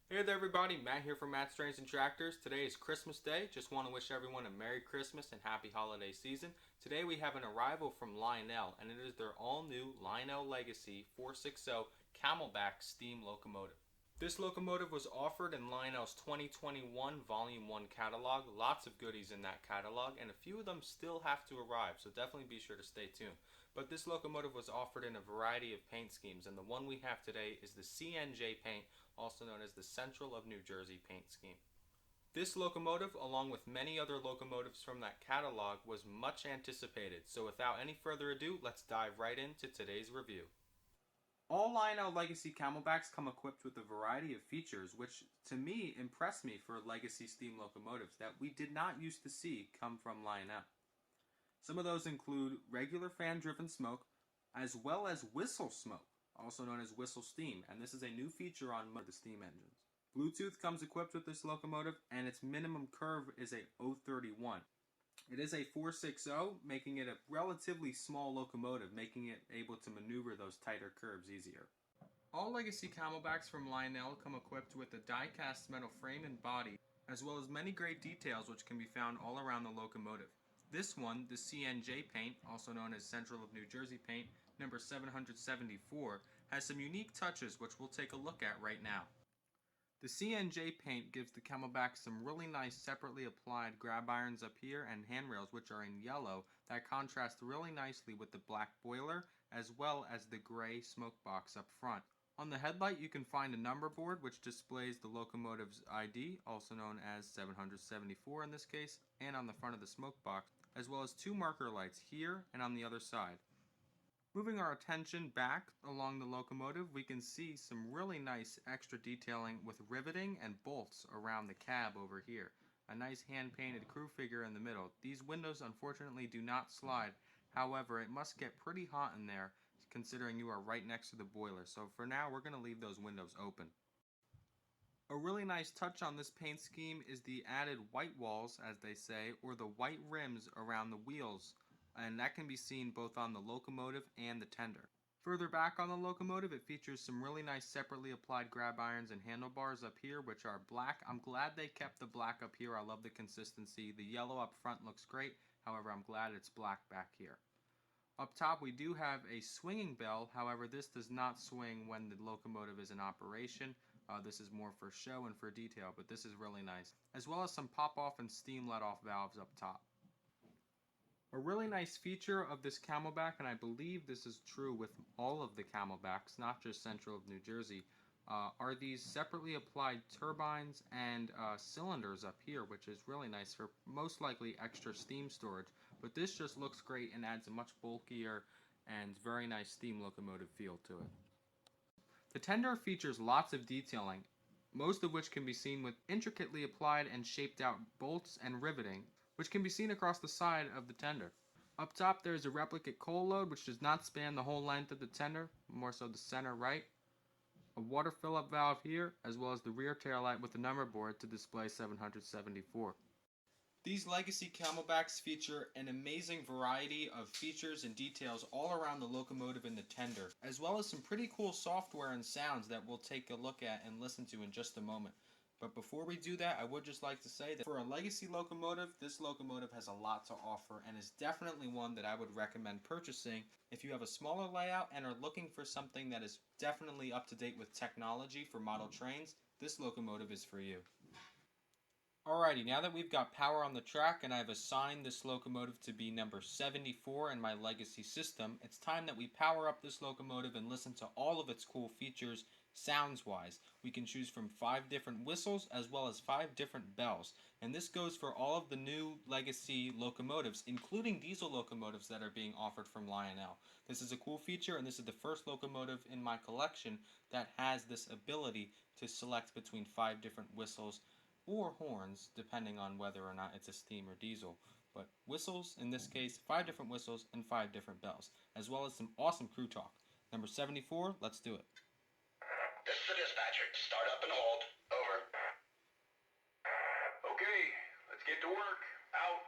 Hey there everybody, Matt here from Matt's Trains and Tractors. Today is Christmas Day. Just want to wish everyone a Merry Christmas and Happy Holiday Season. Today we have an arrival from Lionel, and it is their all-new Lionel Legacy 460 Camelback steam locomotive. This locomotive was offered in Lionel's 2021 Volume 1 catalog. Lots of goodies in that catalog, and a few of them still have to arrive, so definitely be sure to stay tuned. But this locomotive was offered in a variety of paint schemes, and the one we have today is the CNJ paint, also known as the Central of New Jersey paint scheme. This locomotive, along with many other locomotives from that catalog, was much anticipated, so without any further ado, let's dive right into today's review. All Lionel Legacy Camelbacks come equipped with a variety of features which, to me, impressed me for legacy steam locomotives that we did not used to see come from Lionel. Some of those include regular fan-driven smoke, as well as whistle smoke, also known as whistle steam, and this is a new feature on the steam engines. Bluetooth comes equipped with this locomotive, and its minimum curve is a 031. It is a 460, making it a relatively small locomotive, making it able to maneuver those tighter curves easier. All Legacy Camelbacks from Lionel come equipped with a die-cast metal frame and body, as well as many great details which can be found all around the locomotive. This one, the CNJ paint, also known as Central of New Jersey paint, number 774, has some unique touches which we'll take a look at right now. The CNJ paint gives the Camelback some really nice separately applied grab irons up here and handrails which are in yellow that contrast really nicely with the black boiler as well as the gray smoke box up front. On the headlight you can find a number board which displays the locomotive's ID, also known as 774 in this case, and on the front of the smoke box, as well as two marker lights here and on the other side. Moving our attention back along the locomotive, we can see some really nice extra detailing with riveting and bolts around the cab over here. A nice hand-painted crew figure in the middle. These windows unfortunately do not slide. However, it must get pretty hot in there considering you are right next to the boiler. So for now, we're going to leave those windows open. A really nice touch on this paint scheme is the added white walls, as they say, or the white rims around the wheels, and that can be seen both on the locomotive and the tender. Further back on the locomotive, it features some really nice separately applied grab irons and handlebars up here, which are black. I'm glad they kept the black up here. I love the consistency. The yellow up front looks great. However, I'm glad it's black back here. Up top we do have a swinging bell, however this does not swing when the locomotive is in operation. This is more for show and for detail, but this is really nice. As well as some pop-off and steam let-off valves up top. A really nice feature of this Camelback, and I believe this is true with all of the Camelbacks, not just Central of New Jersey, are these separately applied turbines and cylinders up here, which is really nice for most likely extra steam storage. But this just looks great and adds a much bulkier and very nice steam locomotive feel to it. The tender features lots of detailing, most of which can be seen with intricately applied and shaped out bolts and riveting, which can be seen across the side of the tender. Up top there is a replicate coal load which does not span the whole length of the tender, more so the center right. A water fill-up valve here, as well as the rear taillight with the number board to display 774. These Legacy Camelbacks feature an amazing variety of features and details all around the locomotive and the tender, as well as some pretty cool software and sounds that we'll take a look at and listen to in just a moment. But before we do that, I would just like to say that for a legacy locomotive, this locomotive has a lot to offer and is definitely one that I would recommend purchasing if you have a smaller layout and are looking for something that is definitely up to date with technology for model trains. This locomotive is for you. Alrighty, now that we've got power on the track and I've assigned this locomotive to be number 74 in my legacy system, it's time that we power up this locomotive and listen to all of its cool features sounds-wise. We can choose from 5 different whistles as well as 5 different bells. And this goes for all of the new legacy locomotives, including diesel locomotives that are being offered from Lionel. This is a cool feature, and this is the first locomotive in my collection that has this ability to select between 5 different whistles or horns, depending on whether or not it's a steam or diesel. But whistles, in this case, 5 different whistles and 5 different bells, as well as some awesome crew talk. Number 74, let's do it. This is the dispatcher. Start up and hold. Over. Okay, let's get to work. Out.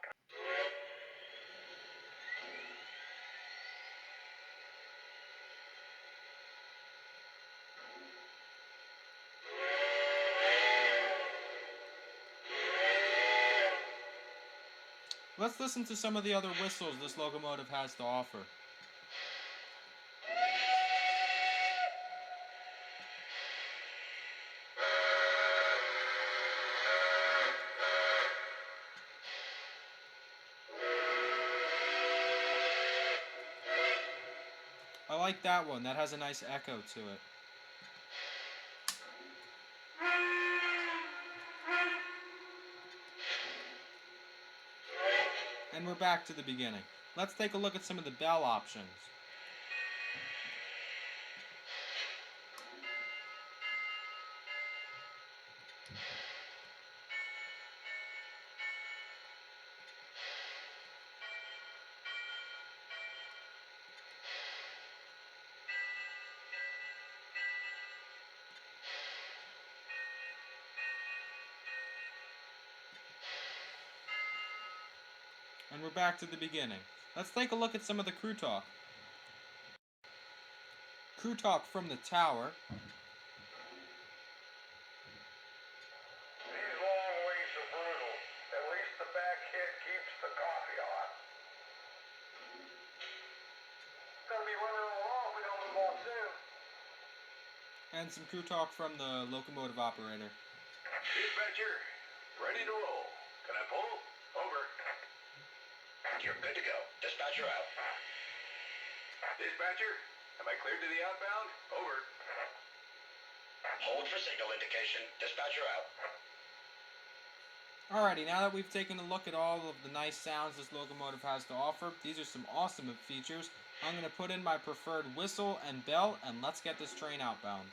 Let's listen to some of the other whistles this locomotive has to offer. I like that one. That has a nice echo to it. And we're back to the beginning. Let's take a look at some of the bell options. And we're back to the beginning. Let's take a look at some of the crew talk. Crew talk from the tower. These long waits are brutal. At least the back kid keeps the coffee hot. Gonna be running along if we don't move on soon. And some crew talk from the locomotive operator. Dispatcher, ready to roll. Can I pull? Over. You're good to go. Dispatcher out. Dispatcher, am I cleared to the outbound? Over. Hold for signal indication. Dispatcher out. Alrighty, now that we've taken a look at all of the nice sounds this locomotive has to offer, these are some awesome features. I'm going to put in my preferred whistle and bell, and let's get this train outbound.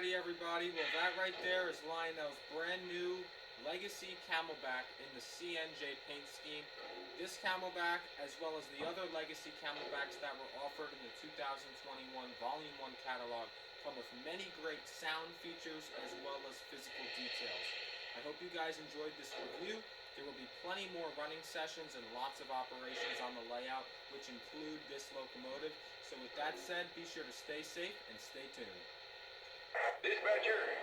Everybody, well, that right there is Lionel's brand new Legacy Camelback in the CNJ paint scheme. This Camelback, as well as the other Legacy Camelbacks that were offered in the 2021 Volume 1 catalog, come with many great sound features as well as physical details. I hope you guys enjoyed this review. There will be plenty more running sessions and lots of operations on the layout, which include this locomotive. So with that said, be sure to stay safe and stay tuned. Dispatcher,